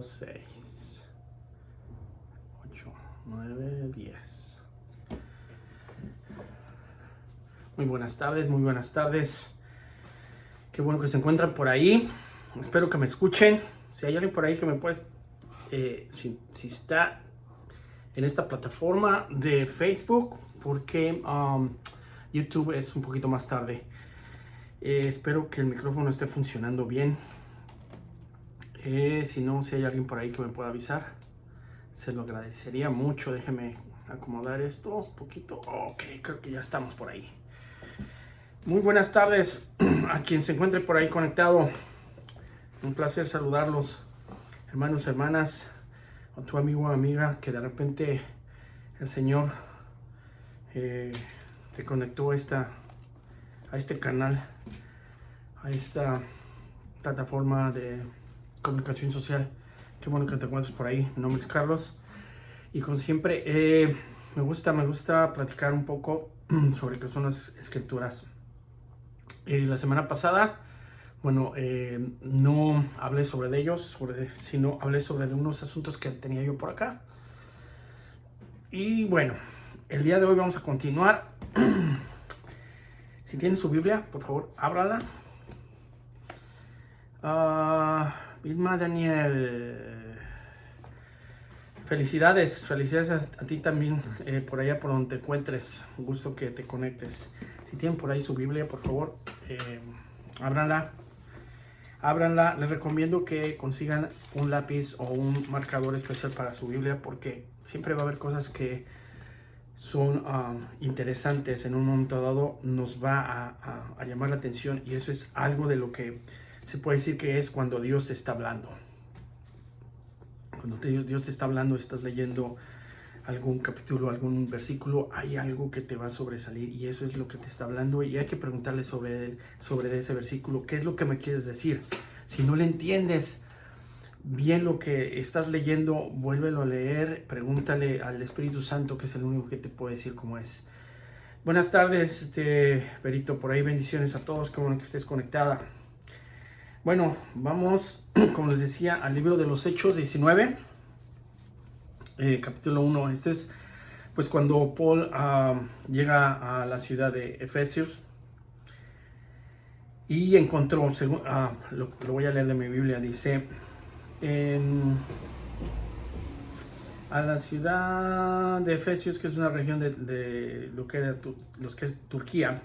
6, 8, 9, 10. Muy buenas tardes, muy buenas tardes. Qué bueno que se encuentran por ahí. Espero que me escuchen. Si hay alguien por ahí que me puede... si está en esta plataforma de Facebook, porque YouTube es un poquito más tarde. Espero que el micrófono esté funcionando bien. Si no, si hay alguien por ahí que me pueda avisar, se lo agradecería mucho. Déjeme acomodar esto un poquito. Ok, creo que ya estamos por ahí. Muy buenas tardes a quien se encuentre por ahí conectado. Un placer saludarlos, hermanos, hermanas, a tu amigo o amiga que de repente el Señor te conectó a este canal, a esta plataforma de comunicación social. Qué bueno que te encuentres por ahí. Mi nombre es Carlos y como siempre me gusta platicar un poco sobre qué son las escrituras. La semana pasada, no hablé sobre ellos, sino hablé sobre unos asuntos que tenía yo por acá. Y bueno, el día de hoy vamos a continuar. Si tienen su Biblia, por favor, ábrala. Vilma Daniel, felicidades a ti también, por allá por donde te encuentres. Un gusto que te conectes. Si tienen por ahí su Biblia, por favor, ábranla. Les recomiendo que consigan un lápiz o un marcador especial para su Biblia, porque siempre va a haber cosas que son interesantes. En un momento dado nos va a llamar la atención, y eso es algo de lo que se puede decir que es cuando Dios te está hablando. Cuando Dios te está hablando, estás leyendo algún capítulo, algún versículo, hay algo que te va a sobresalir, y eso es lo que te está hablando, y hay que preguntarle sobre ese versículo, ¿qué es lo que me quieres decir? Si no le entiendes bien lo que estás leyendo, vuélvelo a leer, pregúntale al Espíritu Santo, que es el único que te puede decir cómo es. Buenas tardes, Perito, por ahí, bendiciones a todos, qué bueno que estés conectada. Bueno, vamos, como les decía, al libro de los Hechos 19, capítulo 1. Este es pues cuando Paul llega a la ciudad de Efesios y encontró, lo voy a leer de mi Biblia, dice, a la ciudad de Efesios, que es una región de lo que es Turquía,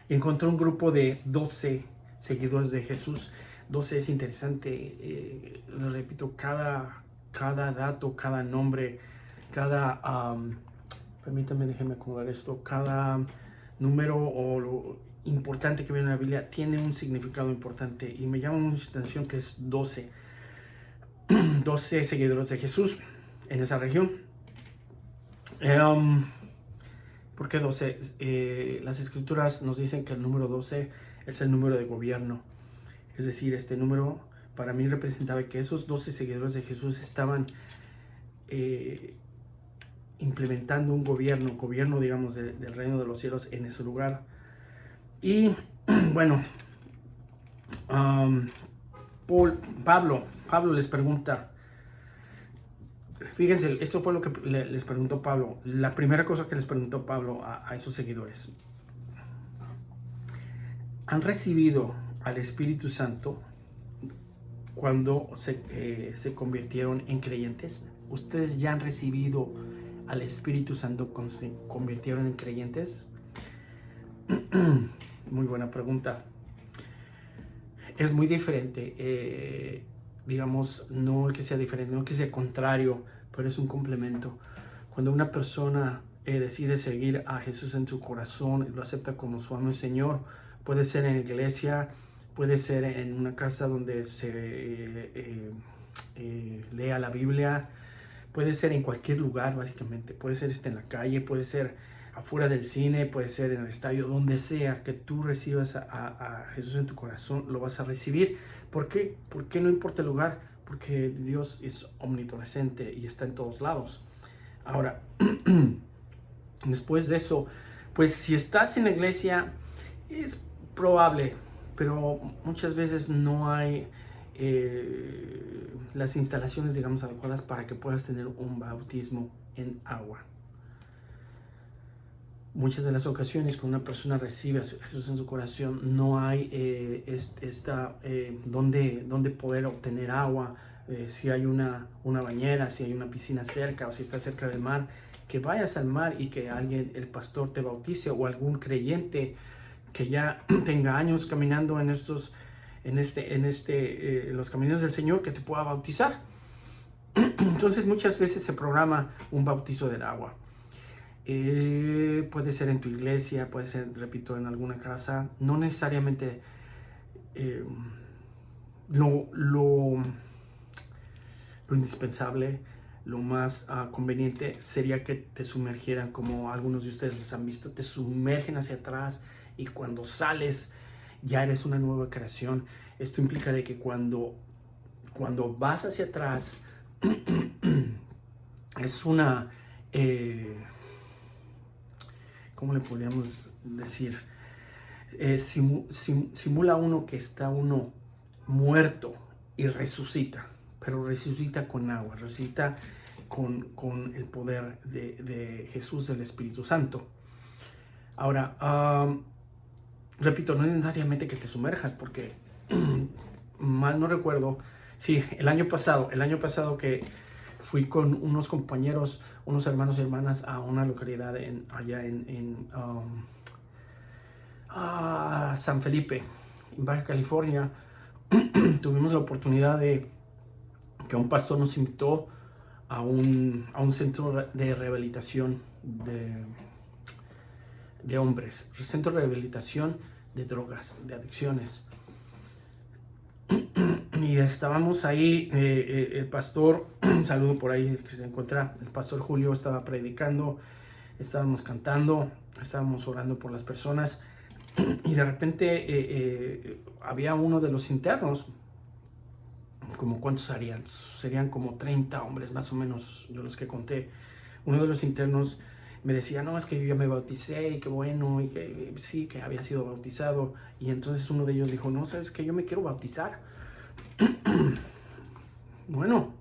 encontró un grupo de 12 seguidores de Jesús. 12 es interesante, les repito, cada dato, cada nombre, permítanme, déjenme acomodar esto, cada número o lo importante que viene en la Biblia tiene un significado importante, y me llama mucha atención que es 12 seguidores de Jesús en esa región. ¿Por qué 12? Las escrituras nos dicen que el número 12 es el número de gobierno. Es decir, este número para mí representaba que esos 12 seguidores de Jesús estaban implementando un gobierno, digamos, del reino de los cielos en ese lugar. Y bueno, Pablo les pregunta, fíjense, esto fue lo que les preguntó Pablo, la primera cosa que les preguntó Pablo a esos seguidores: ¿han recibido al Espíritu Santo cuando se convirtieron en creyentes? ¿Ustedes ya han recibido al Espíritu Santo cuando se convirtieron en creyentes? Muy buena pregunta. Es muy diferente, digamos, no que sea diferente, no que sea contrario, pero es un complemento. Cuando una persona decide seguir a Jesús en su corazón, lo acepta como su amo y Señor, puede ser en la iglesia, puede ser en una casa donde se lea la Biblia, puede ser en cualquier lugar, básicamente. Puede ser en la calle, puede ser afuera del cine, puede ser en el estadio, donde sea que tú recibas a Jesús en tu corazón, lo vas a recibir. ¿Por qué? Porque no importa el lugar, porque Dios es omnipresente y está en todos lados. Ahora, después de eso, pues si estás en la iglesia, es probable, pero muchas veces no hay las instalaciones, digamos, adecuadas para que puedas tener un bautismo en agua. Muchas de las ocasiones cuando una persona recibe a Jesús en su corazón, no hay donde poder obtener agua. Si hay una bañera, si hay una piscina cerca o si está cerca del mar, que vayas al mar y que alguien, el pastor, te bautice, o algún creyente que ya tenga años caminando en los caminos del Señor, que te pueda bautizar. Entonces muchas veces se programa un bautizo del agua. Puede ser en tu iglesia, puede ser, repito, en alguna casa. No necesariamente lo indispensable, lo más conveniente sería que te sumergieran, como algunos de ustedes les han visto, te sumergen hacia atrás y cuando sales ya eres una nueva creación. Esto implica de que cuando vas hacia atrás es una... ¿cómo le podríamos decir? Simula uno que está uno muerto y resucita, pero resucita con agua, resucita con el poder de Jesús, del Espíritu Santo. Ahora, repito, no es necesariamente que te sumerjas, porque mal no recuerdo, sí, el año pasado que fui con unos compañeros, unos hermanos y hermanas a una localidad allá en San Felipe, en Baja California. Tuvimos la oportunidad de que un pastor nos invitó a un centro de rehabilitación de hombres, centro de rehabilitación de drogas, de adicciones. Y estábamos ahí, el pastor, un saludo por ahí que se encuentra, el pastor Julio estaba predicando, estábamos cantando, estábamos orando por las personas, y de repente había uno de los internos, como ¿cuántos serían? Serían como 30 hombres más o menos, yo los que conté. Uno de los internos me decía, no, es que yo ya me bauticé y qué bueno, y que sí, que había sido bautizado. Y entonces uno de ellos dijo, no, ¿sabes qué? Yo me quiero bautizar. Bueno,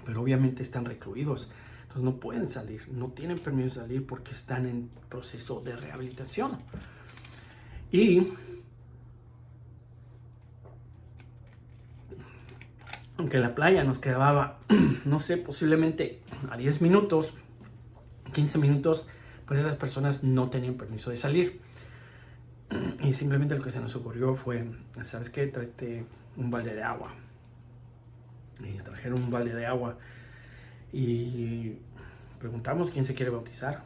pero obviamente están recluidos, entonces no pueden salir, no tienen permiso de salir porque están en proceso de rehabilitación. Y aunque la playa nos quedaba, no sé, posiblemente a 10 minutos, 15 minutos, pues esas personas no tenían permiso de salir. Y simplemente lo que se nos ocurrió fue, ¿sabes qué? Tráete un balde de agua. Y trajeron un balde de agua y preguntamos quién se quiere bautizar.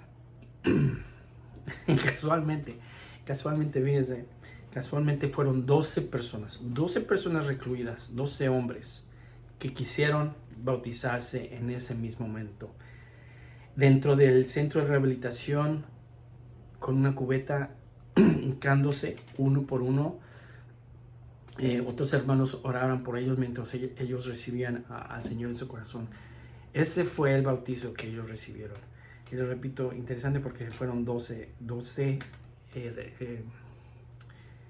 Y casualmente, fíjense, casualmente fueron 12 personas recluidas, 12 hombres que quisieron bautizarse en ese mismo momento. Dentro del centro de rehabilitación, con una cubeta, hincándose uno por uno. Otros hermanos oraban por ellos mientras ellos recibían al Señor en su corazón. Ese fue el bautizo que ellos recibieron. Y les repito, interesante porque fueron 12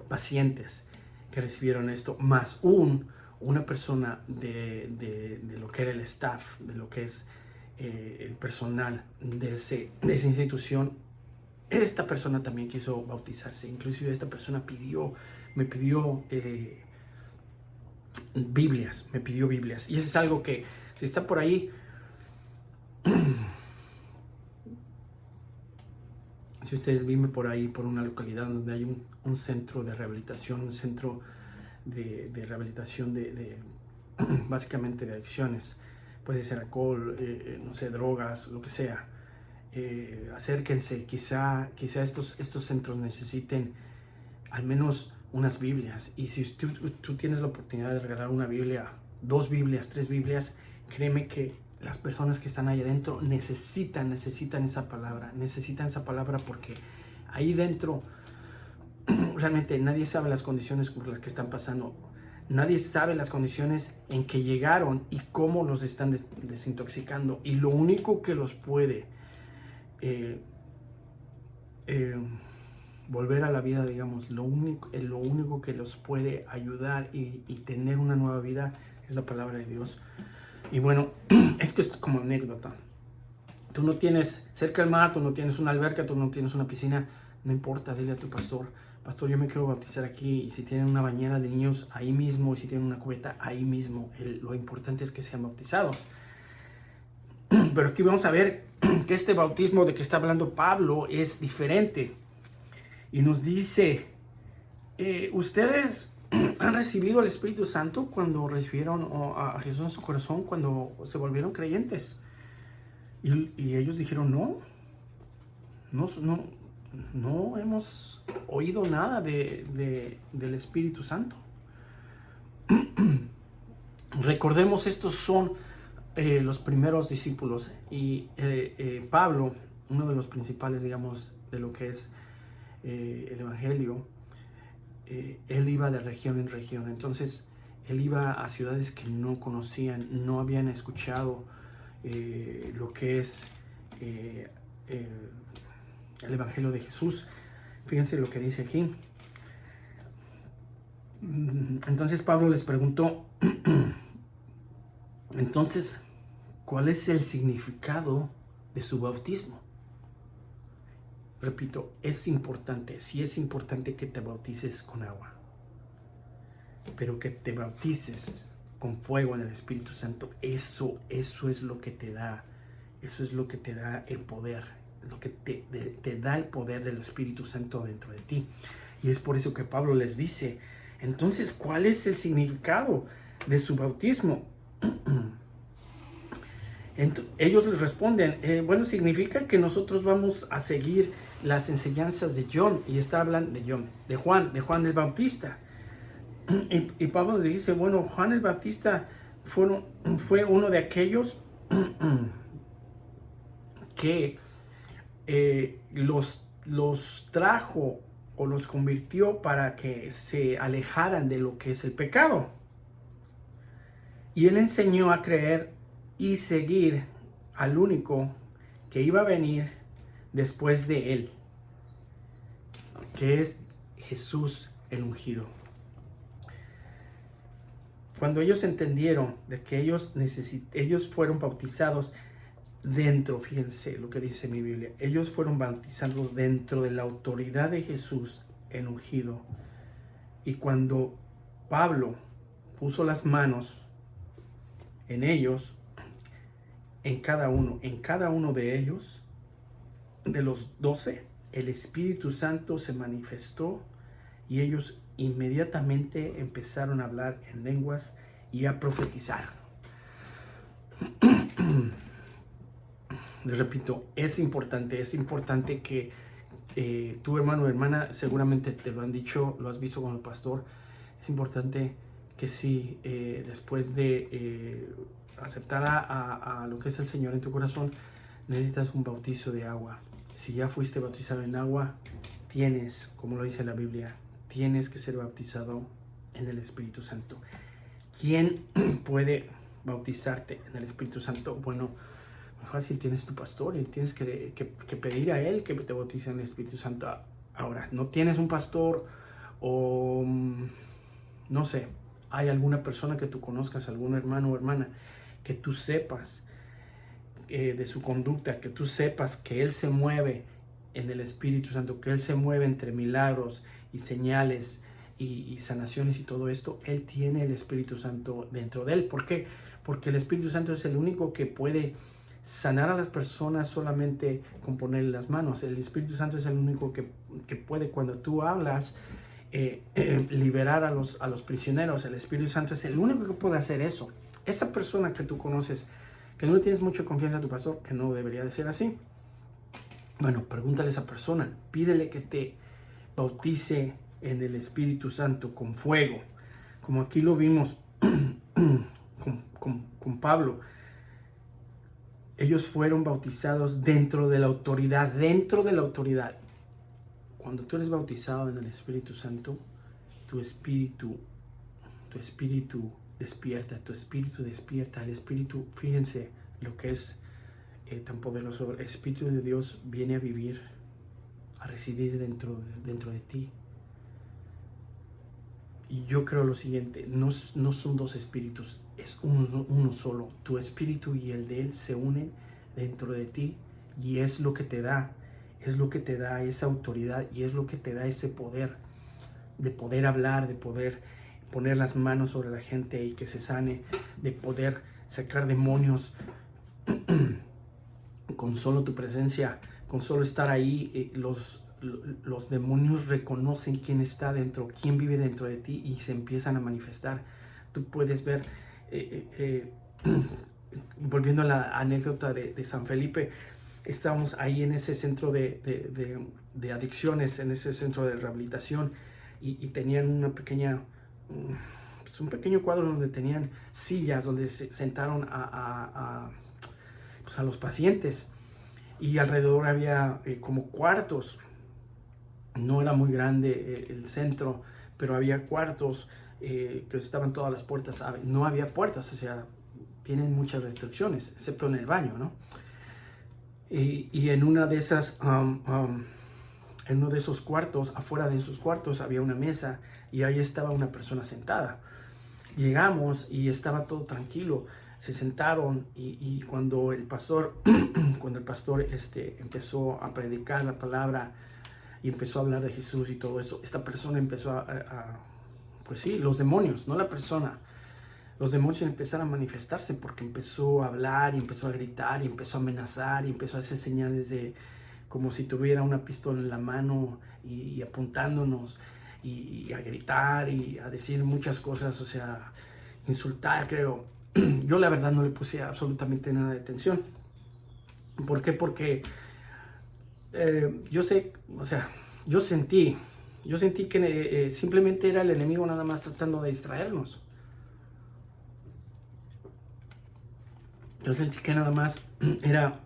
pacientes que recibieron esto, más una persona de lo que era el staff, de lo que es el personal de esa institución. Esta persona también quiso bautizarse, inclusive esta persona me pidió Biblias, y eso es algo que, si está por ahí, si ustedes viven por ahí, por una localidad donde hay un centro de rehabilitación, un centro de rehabilitación básicamente de adicciones, puede ser alcohol, no sé, drogas, lo que sea, acérquense. Quizá estos centros necesiten al menos unas Biblias, y si tú tienes la oportunidad de regalar una Biblia, 2 Biblias, 3 Biblias, créeme que las personas que están ahí adentro necesitan esa palabra, porque ahí dentro realmente nadie sabe las condiciones por las que están pasando, nadie sabe las condiciones en que llegaron y cómo los están desintoxicando, y lo único que los puede volver a la vida, digamos, lo único que los puede ayudar y tener una nueva vida es la palabra de Dios. Y bueno, esto es como anécdota. Tú no tienes cerca el mar, tú no tienes una alberca, tú no tienes una piscina, no importa, dile a tu pastor, pastor, yo me quiero bautizar aquí, y si tienen una bañera de niños, ahí mismo, y si tienen una cubeta, ahí mismo. Lo importante es que sean bautizados. Pero aquí vamos a ver que este bautismo de que está hablando Pablo es diferente. Y nos dice, ustedes han recibido el Espíritu Santo cuando recibieron a Jesús en su corazón, cuando se volvieron creyentes. Y ellos dijeron, no hemos oído nada del Espíritu Santo. Recordemos, estos son los primeros discípulos. Y Pablo, uno de los principales, digamos, de lo que es el Evangelio, él iba de región en región. Entonces, él iba a ciudades que no conocían, no habían escuchado lo que es el Evangelio de Jesús. Fíjense lo que dice aquí. Entonces Pablo les preguntó, entonces, ¿cuál es el significado de su bautismo? Repito, es importante, sí es importante que te bautices con agua, pero que te bautices con fuego en el Espíritu Santo, eso es lo que te da, eso es lo que te da el poder, lo que te da el poder del Espíritu Santo dentro de ti. Y es por eso que Pablo les dice, entonces, ¿cuál es el significado de su bautismo? Ellos les responden, bueno, significa que nosotros vamos a seguir las enseñanzas de John, y está hablando de Juan el Bautista. Y Pablo le dice, bueno, Juan el Bautista fue uno de aquellos que los trajo o los convirtió para que se alejaran de lo que es el pecado. Y él enseñó a creer y seguir al único que iba a venir después de él, que es Jesús el ungido. Cuando ellos entendieron de que ellos fueron bautizados dentro, fíjense lo que dice mi Biblia, ellos fueron bautizados dentro de la autoridad de Jesús el ungido. Y cuando Pablo puso las manos en ellos, en cada uno de ellos, de los 12, el Espíritu Santo se manifestó y ellos inmediatamente empezaron a hablar en lenguas y a profetizar. Les repito, es importante que tu hermano o hermana, seguramente te lo han dicho, lo has visto con el pastor, es importante que si después de aceptar a lo que es el Señor en tu corazón, necesitas un bautizo de agua. Si ya fuiste bautizado en agua, tienes, como lo dice la Biblia, tienes que ser bautizado en el Espíritu Santo. ¿Quién puede bautizarte en el Espíritu Santo? Bueno, muy fácil, tienes tu pastor y tienes que pedir a él que te bautice en el Espíritu Santo. Ahora, no tienes un pastor o no sé, hay alguna persona que tú conozcas, algún hermano o hermana, que tú sepas de su conducta, que tú sepas que él se mueve en el Espíritu Santo, que él se mueve entre milagros y señales y sanaciones y todo esto, él tiene el Espíritu Santo dentro de él. ¿Por qué? Porque el Espíritu Santo es el único que puede sanar a las personas solamente con ponerle las manos. El Espíritu Santo es el único que puede, cuando tú hablas, liberar a los prisioneros. El Espíritu Santo es el único que puede hacer eso. Esa persona que tú conoces, que no le tienes mucha confianza a tu pastor, que no debería de ser así, bueno, pregúntale a esa persona, pídele que te bautice en el Espíritu Santo con fuego, como aquí lo vimos con Pablo. Ellos fueron bautizados dentro de la autoridad, Cuando tú eres bautizado en el Espíritu Santo, tu espíritu despierta, el Espíritu, fíjense lo que es tan poderoso, el Espíritu de Dios viene a vivir a residir dentro de ti. Y yo creo lo siguiente, no son dos espíritus, es uno solo. Tu espíritu y el de Él se unen dentro de ti y es lo que te da esa autoridad y es lo que te da ese poder de poder hablar, de poder poner las manos sobre la gente y que se sane, de poder sacar demonios con solo tu presencia, con solo estar ahí. Los demonios reconocen quién está dentro, quién vive dentro de ti y se empiezan a manifestar. Tú puedes ver, volviendo a la anécdota de San Felipe, estábamos ahí en ese centro de adicciones, en ese centro de rehabilitación y tenían una pequeña, pues un pequeño cuadro donde tenían sillas donde se sentaron pues a los pacientes y alrededor había como cuartos. No era muy grande el centro, pero había cuartos que estaban todas las puertas. No había puertas, o sea, tienen muchas restricciones, excepto en el baño, ¿no? Y en una de esas, en uno de esos cuartos, afuera de esos cuartos, había una mesa y ahí estaba una persona sentada. Llegamos y estaba todo tranquilo. Se sentaron y cuando el pastor, empezó a predicar la palabra y empezó a hablar de Jesús y todo eso, esta persona empezó pues sí, los demonios, no la persona. Los demonios empezaron a manifestarse porque empezó a hablar y empezó a gritar y empezó a amenazar y empezó a hacer señales de como si tuviera una pistola en la mano y apuntándonos y a gritar y a decir muchas cosas, o sea, insultar, creo. Yo la verdad no le puse absolutamente nada de atención. ¿Por qué? Porque yo sé, o sea, yo sentí que simplemente era el enemigo nada más tratando de distraernos. Yo sentí que nada más era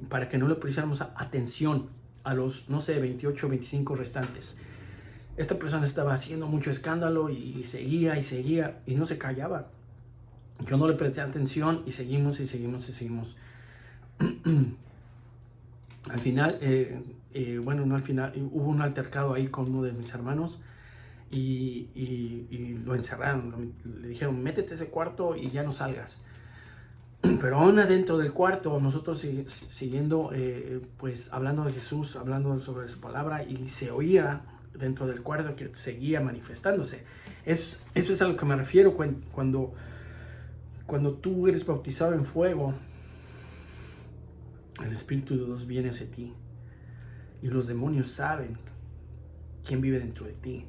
para que no le pusiéramos atención a los, no sé, 28 o 25 restantes. Esta persona estaba haciendo mucho escándalo y seguía y no se callaba. Yo no le presté atención y seguimos. Al final, bueno, no al final, hubo un altercado ahí con uno de mis hermanos y lo encerraron. Le dijeron, métete a ese cuarto y ya no salgas. Pero aún adentro del cuarto, nosotros siguiendo, pues hablando de Jesús, hablando sobre su palabra, y se oía dentro del cuarto que seguía manifestándose. Eso es a lo que me refiero cuando tú eres bautizado en fuego. El Espíritu de Dios viene hacia ti y los demonios saben quién vive dentro de ti.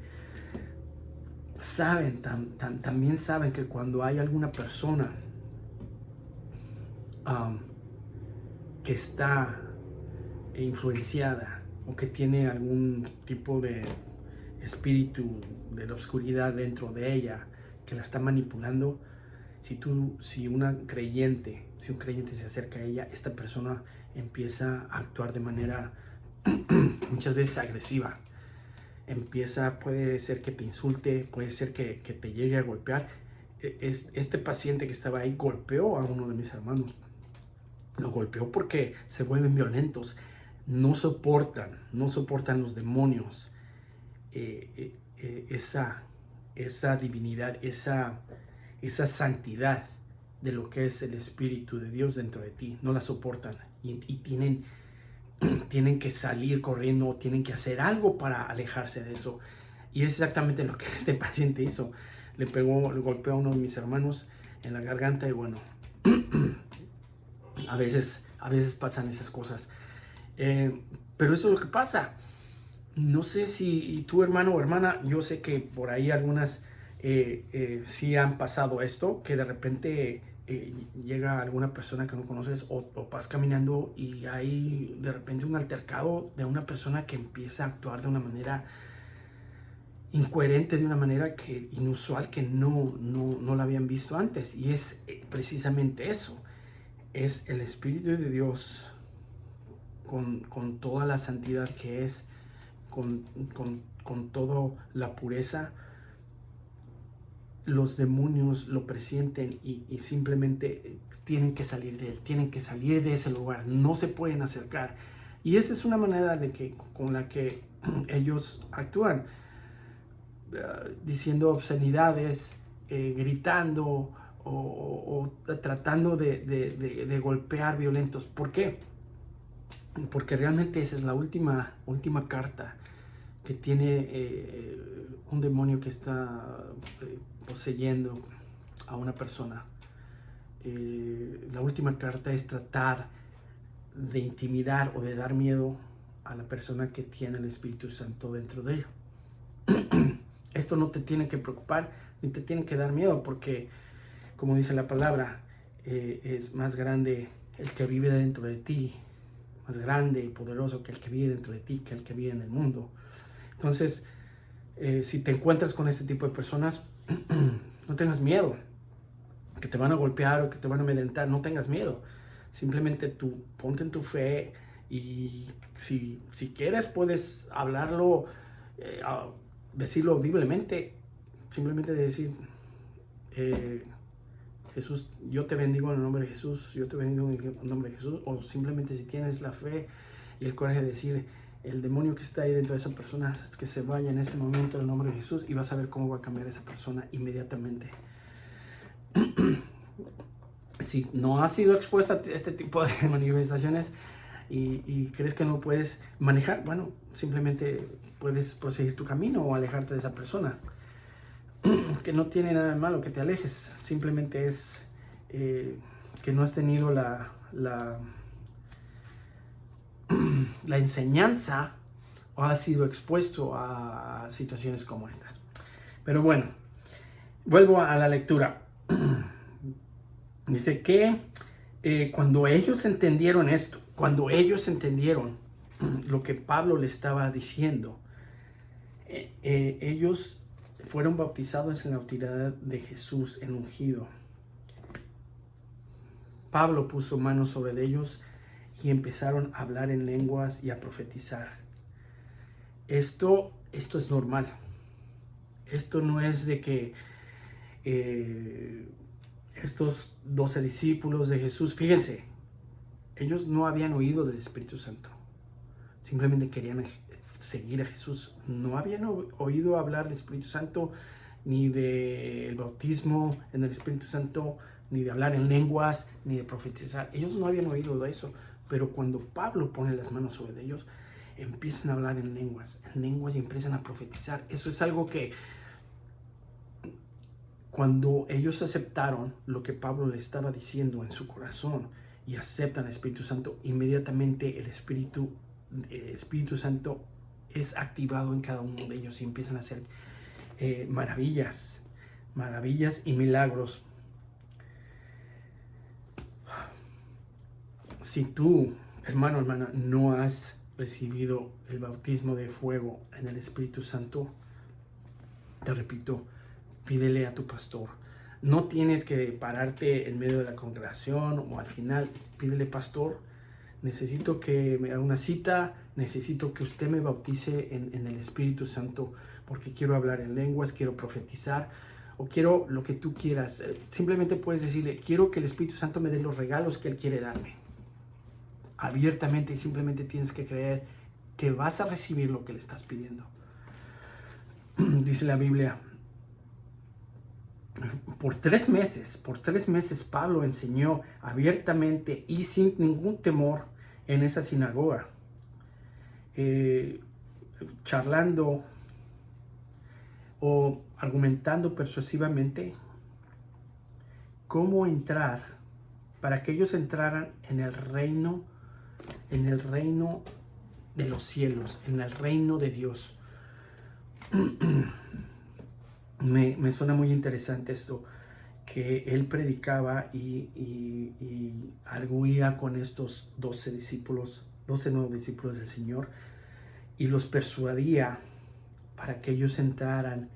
También saben que cuando hay alguna persona que está influenciada o que tiene algún tipo de espíritu de la oscuridad dentro de ella que la está manipulando, si un creyente se acerca a ella, esta persona empieza a actuar de manera muchas veces agresiva. Puede ser que te insulte, puede ser que te llegue a golpear. Este paciente que estaba ahí golpeó a uno de mis hermanos. Lo golpeó porque se vuelven violentos, no soportan los demonios, esa divinidad, esa santidad de lo que es el Espíritu de Dios dentro de ti, no la soportan y tienen que salir corriendo o tienen que hacer algo para alejarse de eso. Y es exactamente lo que este paciente hizo. Le golpeó a uno de mis hermanos en la garganta y bueno, a veces pasan esas cosas. Pero eso es lo que pasa. No sé si tu hermano o hermana, yo sé que por ahí algunas sí han pasado esto, que de repente llega alguna persona que no conoces o vas caminando y hay de repente un altercado de una persona que empieza a actuar de una manera incoherente, de una manera inusual que no la habían visto antes. Y es precisamente eso. Es el Espíritu de Dios con toda la santidad que es, con toda la pureza. Los demonios lo presienten y simplemente tienen que salir de él, tienen que salir de ese lugar, no se pueden acercar. Y esa es una manera con la que ellos actúan, diciendo obscenidades, gritando o tratando de golpear violentos. ¿Por qué? Porque realmente esa es la última carta que tiene un demonio que está poseyendo a una persona. La última carta es tratar de intimidar o de dar miedo a la persona que tiene el Espíritu Santo dentro de ella. Esto no te tiene que preocupar ni te tiene que dar miedo, porque, como dice la palabra, es más grande el que vive dentro de ti, más grande y poderoso que el que vive dentro de ti, que el que vive en el mundo. Entonces, si te encuentras con este tipo de personas, no tengas miedo, que te van a golpear o que te van a amedrentar, no tengas miedo. Simplemente tú ponte en tu fe, y si quieres puedes hablarlo, decirlo audiblemente, simplemente decir, Jesús, yo te bendigo en el nombre de Jesús, yo te bendigo en el nombre de Jesús. O simplemente, si tienes la fe y el coraje de decir, el demonio que está ahí dentro de esa persona, que se vaya en este momento en el nombre de Jesús, y vas a ver cómo va a cambiar esa persona inmediatamente. Si no has sido expuesto a este tipo de manifestaciones y crees que no puedes manejar, bueno, simplemente puedes proseguir tu camino o alejarte de esa persona. Que no tiene nada de malo que te alejes, simplemente es que no has tenido la enseñanza, o has sido expuesto a situaciones como estas. Pero bueno, vuelvo a la lectura. Dice que cuando ellos entendieron esto, cuando ellos entendieron lo que Pablo le estaba diciendo, ellos fueron bautizados en la autoridad de Jesús, el ungido. Pablo puso manos sobre ellos y empezaron a hablar en lenguas y a profetizar. Esto es normal. Esto no es de que estos 12 discípulos de Jesús, fíjense, ellos no habían oído del Espíritu Santo. Simplemente querían seguir a Jesús. No habían oído hablar del Espíritu Santo, ni del bautismo en el Espíritu Santo, ni de hablar en lenguas, ni de profetizar. Ellos no habían oído de eso. Pero cuando Pablo pone las manos sobre ellos, empiezan a hablar en lenguas y empiezan a profetizar. Eso es algo que, cuando ellos aceptaron lo que Pablo le estaba diciendo en su corazón y aceptan el Espíritu Santo, inmediatamente el Espíritu Santo es activado en cada uno de ellos y empiezan a hacer maravillas y milagros. Si tú, hermano, hermana, no has recibido el bautismo de fuego en el Espíritu Santo, te repito, pídele a tu pastor. No tienes que pararte en medio de la congregación o al final. Pídele: pastor, necesito que me haga una cita, necesito que usted me bautice en el Espíritu Santo, porque quiero hablar en lenguas, quiero profetizar, o quiero lo que tú quieras. Simplemente puedes decirle: quiero que el Espíritu Santo me dé los regalos que Él quiere darme. Abiertamente, y simplemente tienes que creer que vas a recibir lo que le estás pidiendo. Dice la Biblia, por 3 meses Pablo enseñó abiertamente y sin ningún temor en esa sinagoga, charlando o argumentando persuasivamente cómo entrar, para que ellos entraran en el reino de los cielos, en el reino de Dios. Me suena muy interesante esto, que él predicaba y arguía con estos 12 nuevos discípulos del Señor, y los persuadía para que ellos entraran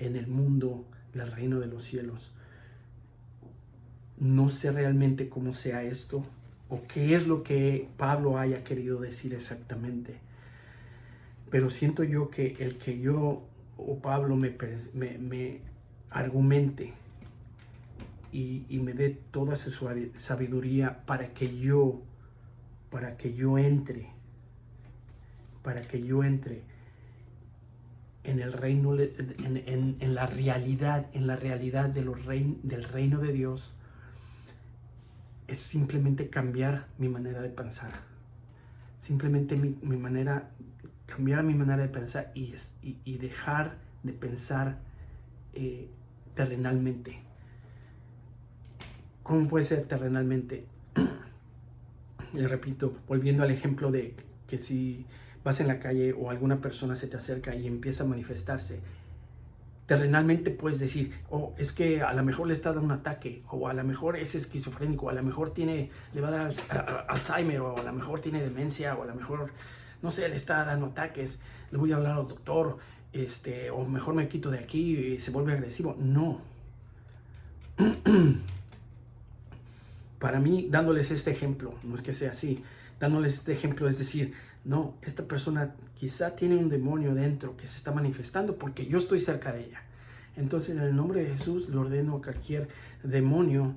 en el mundo del reino de los cielos. No sé realmente cómo sea esto, o qué es lo que Pablo haya querido decir exactamente, pero siento yo que el que yo o Pablo me argumente y me dé toda esa sabiduría para que yo entre para que yo entre en el reino, en la realidad del reino de Dios, es simplemente cambiar mi manera de pensar. Simplemente cambiar mi manera de pensar y dejar de pensar terrenalmente. ¿Cómo puede ser terrenalmente? Le repito, volviendo al ejemplo de que si vas en la calle o alguna persona se te acerca y empieza a manifestarse, terrenalmente puedes decir, oh, es que a lo mejor le está dando un ataque, o a lo mejor es esquizofrénico, o a lo mejor le va a dar Alzheimer, o a lo mejor tiene demencia, o a lo mejor, no sé, le está dando ataques, le voy a hablar al doctor, o mejor me quito de aquí y se vuelve agresivo. No. Para mí, dándoles este ejemplo, no es que sea así, dándoles este ejemplo es decir, no, esta persona quizá tiene un demonio dentro que se está manifestando porque yo estoy cerca de ella. Entonces, en el nombre de Jesús, le ordeno a cualquier demonio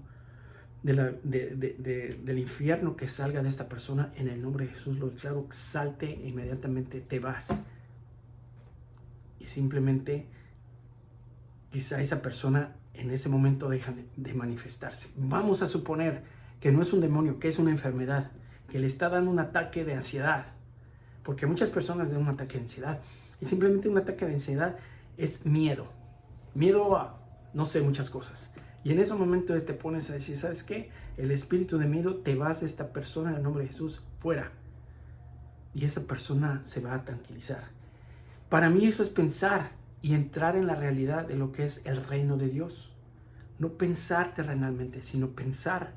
del infierno que salga de esta persona. En el nombre de Jesús lo declaro, salte e inmediatamente te vas. Y simplemente, quizá esa persona en ese momento deja de manifestarse. Vamos a suponer que no es un demonio, que es una enfermedad, que le está dando un ataque de ansiedad. Porque muchas personas dan un ataque de ansiedad. Y simplemente un ataque de ansiedad es miedo. Miedo a, no sé, muchas cosas. Y en ese momento te pones a decir, ¿sabes qué? El espíritu de miedo, te vas de esta persona en el nombre de Jesús, fuera. Y esa persona se va a tranquilizar. Para mí eso es pensar y entrar en la realidad de lo que es el reino de Dios. No pensar terrenalmente, sino pensar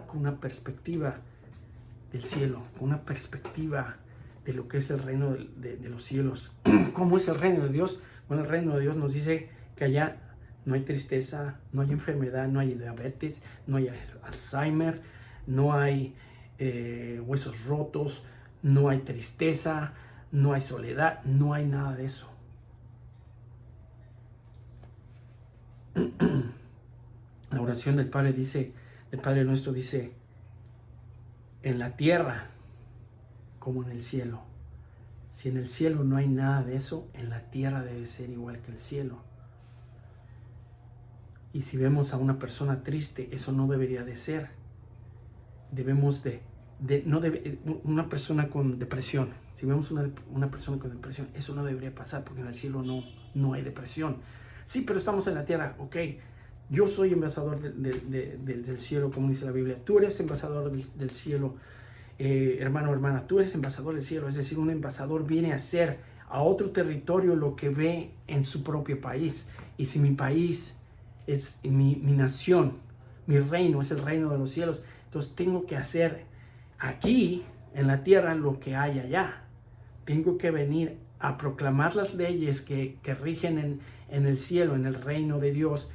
con una perspectiva del cielo, con una perspectiva de lo que es el reino de los cielos. ¿Cómo es el reino de Dios? Bueno, el reino de Dios nos dice que allá no hay tristeza, no hay enfermedad, no hay diabetes, no hay Alzheimer, no hay huesos rotos, no hay tristeza, no hay soledad, no hay nada de eso. La oración del Padre Nuestro dice, en la tierra como en el cielo. Si en el cielo no hay nada de eso, en la tierra debe ser igual que el cielo. Y si vemos a una persona triste, eso no debería de ser. Debemos una persona con depresión. Si vemos una persona con depresión, eso no debería pasar porque en el cielo no hay depresión. Sí, pero estamos en la tierra, ok. Yo soy embajador del cielo, como dice la Biblia. Tú eres embajador del cielo, hermano o hermana. Tú eres embajador del cielo. Es decir, un embajador viene a hacer a otro territorio lo que ve en su propio país. Y si mi país es mi nación, mi reino es el reino de los cielos, entonces tengo que hacer aquí en la tierra lo que hay allá. Tengo que venir a proclamar las leyes que rigen en el cielo, en el reino de Dios,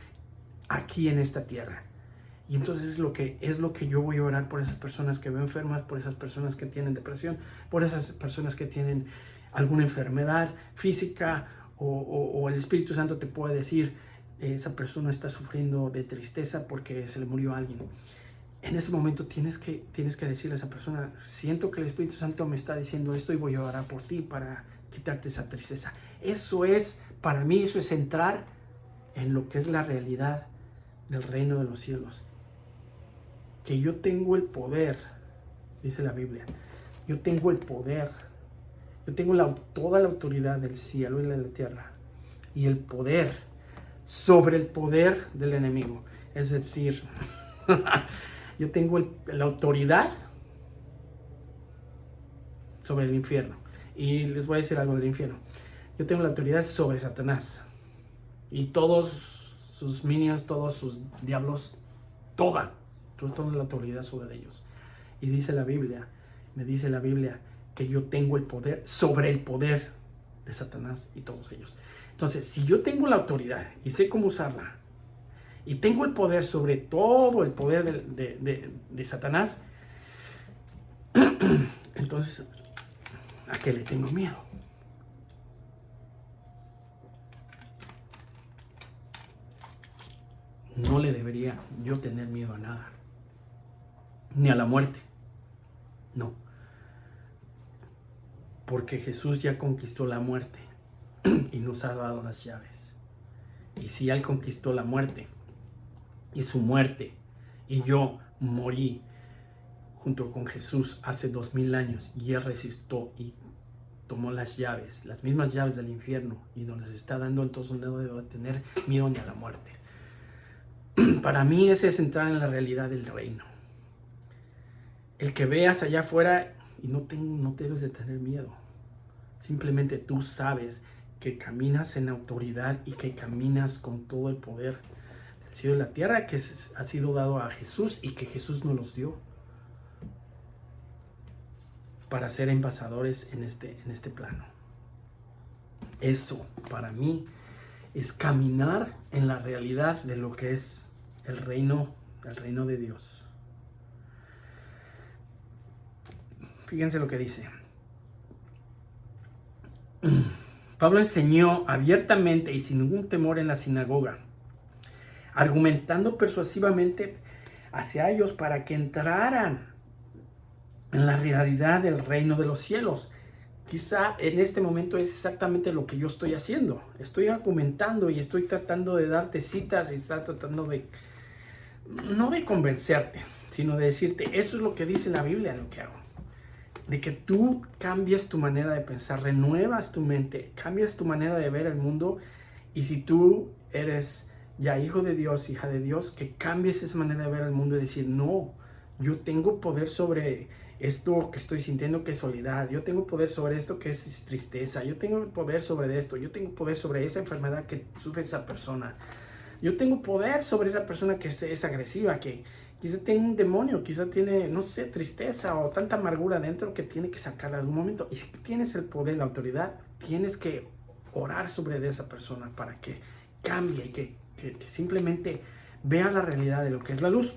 aquí en esta tierra. Y entonces es lo que yo voy a orar por esas personas que veo enfermas, por esas personas que tienen depresión, por esas personas que tienen alguna enfermedad física, o el Espíritu Santo te puede decir, esa persona está sufriendo de tristeza porque se le murió alguien. En ese momento tienes que decirle a esa persona, siento que el Espíritu Santo me está diciendo esto y voy a orar por ti para quitarte esa tristeza. Para mí eso es entrar en lo que es la realidad del reino de los cielos. Que yo tengo el poder, dice la Biblia, yo tengo el poder, yo tengo toda la autoridad del cielo y de la tierra, y el poder sobre el poder del enemigo. Es decir, yo tengo la autoridad sobre el infierno. Y les voy a decir algo del infierno. Yo tengo la autoridad sobre Satanás y todos sus minions, todos sus diablos, toda la autoridad sobre ellos. Y me dice la Biblia que yo tengo el poder sobre el poder de Satanás y todos ellos. Entonces, si yo tengo la autoridad y sé cómo usarla, y tengo el poder sobre todo el poder de Satanás, entonces, ¿a qué le tengo miedo? No le debería yo tener miedo a nada, ni a la muerte. No. porque Jesús ya conquistó la muerte y nos ha dado las llaves. Y si Él conquistó la muerte y su muerte, y yo morí junto con Jesús hace 2000 años, y Él resucitó y tomó las llaves, las mismas llaves del infierno, y nos las está dando, entonces no debo tener miedo ni a la muerte. Para mí ese es entrar en la realidad del reino. El que veas allá afuera y no debes de tener miedo. Simplemente tú sabes que caminas en autoridad y que caminas con todo el poder del cielo y la tierra que ha sido dado a Jesús y que Jesús nos los dio para ser embajadores en este plano. Eso para mí es caminar en la realidad de lo que es el reino de Dios. Fíjense lo que dice. Pablo enseñó abiertamente y sin ningún temor en la sinagoga, argumentando persuasivamente hacia ellos para que entraran en la realidad del reino de los cielos. Quizá en este momento es exactamente lo que yo estoy haciendo. Estoy argumentando y estoy tratando de darte citas y estoy tratando de, no de convencerte, sino de decirte, eso es lo que dice la Biblia, lo que hago. De que tú cambies tu manera de pensar, renuevas tu mente, cambias tu manera de ver el mundo. Y si tú eres ya hijo de Dios, hija de Dios, que cambies esa manera de ver el mundo y decir, no, yo tengo poder sobre esto que estoy sintiendo que es soledad, yo tengo poder sobre esto que es tristeza, yo tengo poder sobre esto, yo tengo poder sobre esa enfermedad que sufre esa persona, yo tengo poder sobre esa persona que es agresiva, que quizá tiene un demonio, quizá tiene, no sé, tristeza o tanta amargura dentro que tiene que sacarla en algún momento. Y si tienes el poder, la autoridad, tienes que orar sobre de esa persona para que cambie, que simplemente vea la realidad de lo que es la luz.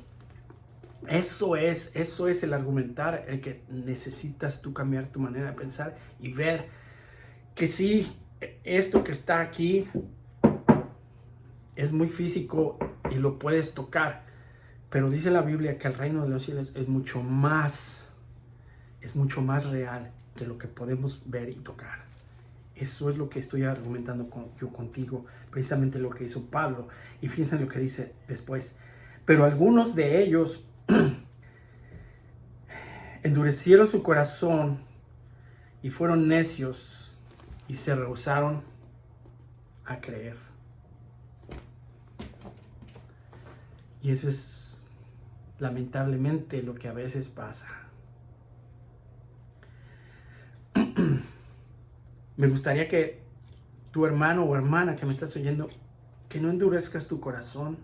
Eso es el argumentar, el que necesitas tú cambiar tu manera de pensar y ver que sí, esto que está aquí es muy físico y lo puedes tocar. Pero dice la Biblia que el reino de los cielos es mucho más real de lo que podemos ver y tocar. Eso es lo que estoy argumentando yo contigo, precisamente lo que hizo Pablo. Y fíjense lo que dice después. Pero algunos de ellos endurecieron su corazón y fueron necios y se rehusaron a creer. Y eso es lamentablemente lo que a veces pasa. Me gustaría que tu hermano o hermana que me estás oyendo, que no endurezcas tu corazón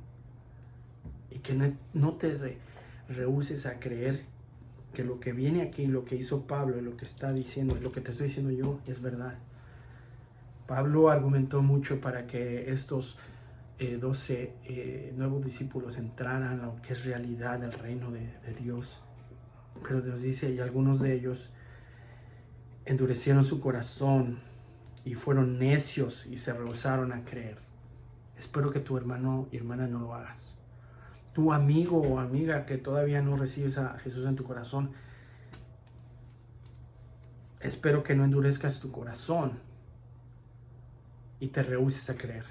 y que no te rehuses a creer que lo que viene aquí, lo que hizo Pablo, lo que está diciendo, lo que te estoy diciendo yo, es verdad. Pablo argumentó mucho para que estos 12 nuevos discípulos entraran a lo que es realidad del reino de Dios. Pero Dios dice, y algunos de ellos endurecieron su corazón y fueron necios y se rehusaron a creer. Espero que tu hermano y hermana no lo hagas. Tu amigo o amiga que todavía no recibes a Jesús en tu corazón, espero que no endurezcas tu corazón y te rehuses a creer.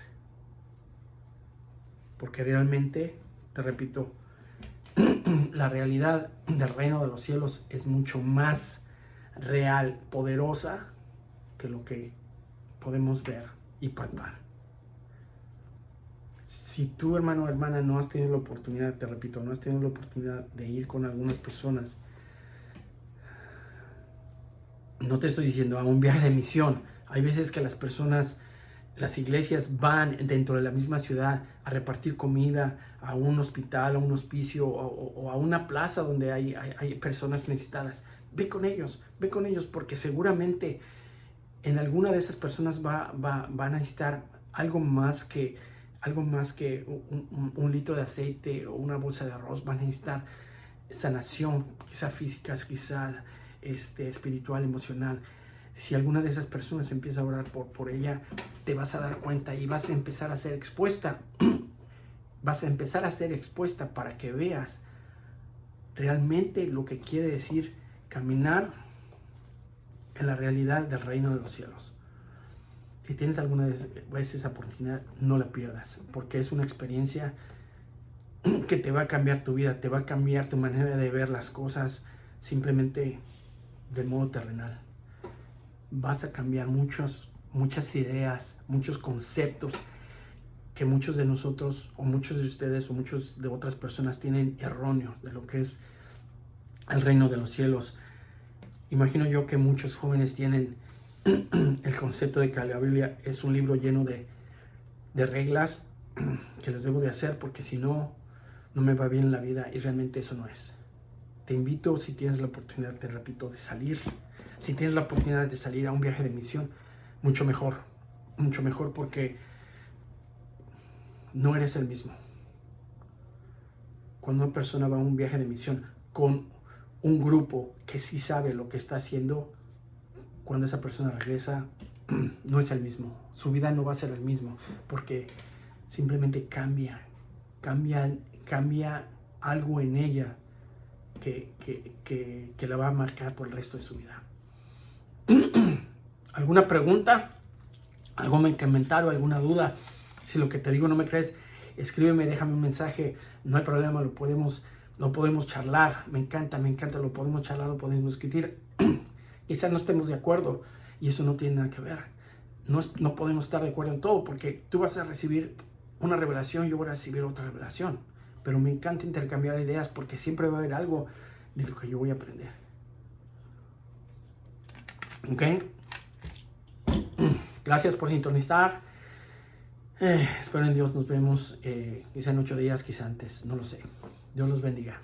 Porque realmente, te repito, la realidad del reino de los cielos es mucho más real, poderosa, que lo que podemos ver y palpar. Si tú, hermano o hermana, no has tenido la oportunidad, te repito, no has tenido la oportunidad de ir con algunas personas, no te estoy diciendo a un viaje de misión. Hay veces que las iglesias van dentro de la misma ciudad a repartir comida a un hospital, a un hospicio o a una plaza donde hay personas necesitadas. Ve con ellos, porque seguramente en alguna de esas personas va a necesitar algo más que un litro de aceite o una bolsa de arroz. Va a necesitar sanación, quizá física, quizá espiritual, emocional. Si alguna de esas personas empieza a orar por ella, te vas a dar cuenta y vas a empezar a ser expuesta. Vas a empezar a ser expuesta para que veas realmente lo que quiere decir caminar en la realidad del reino de los cielos. Si tienes alguna vez esa oportunidad, no la pierdas, porque es una experiencia que te va a cambiar tu vida, te va a cambiar tu manera de ver las cosas simplemente de modo terrenal. Vas a cambiar muchas ideas, muchos conceptos que muchos de nosotros, o muchos de ustedes, o muchos de otras personas tienen erróneos de lo que es el reino de los cielos. Imagino yo que muchos jóvenes tienen el concepto de que la Biblia es un libro lleno de reglas que les debo de hacer, porque si no, no me va bien en la vida, y realmente eso no es. Te invito, si tienes la oportunidad, te repito, de salir. Si tienes la oportunidad de salir a un viaje de misión, mucho mejor, porque no eres el mismo. Cuando una persona va a un viaje de misión con un grupo que sí sabe lo que está haciendo, cuando esa persona regresa, no es el mismo. Su vida no va a ser el mismo, porque simplemente cambia algo en ella que la va a marcar por el resto de su vida. ¿Alguna pregunta? ¿Algún comentario? ¿Alguna duda? Si lo que te digo no me crees, escríbeme, déjame un mensaje. No hay problema, lo podemos charlar. Me encanta, lo podemos charlar, lo podemos discutir. Quizás no estemos de acuerdo, y eso no tiene nada que ver. No podemos estar de acuerdo en todo, porque tú vas a recibir una revelación, yo voy a recibir otra revelación. Pero me encanta intercambiar ideas, porque siempre va a haber algo de lo que yo voy a aprender. ¿Ok? Gracias por sintonizar. Espero en Dios, nos vemos quizá en 8 días, quizá antes, no lo sé. Dios los bendiga.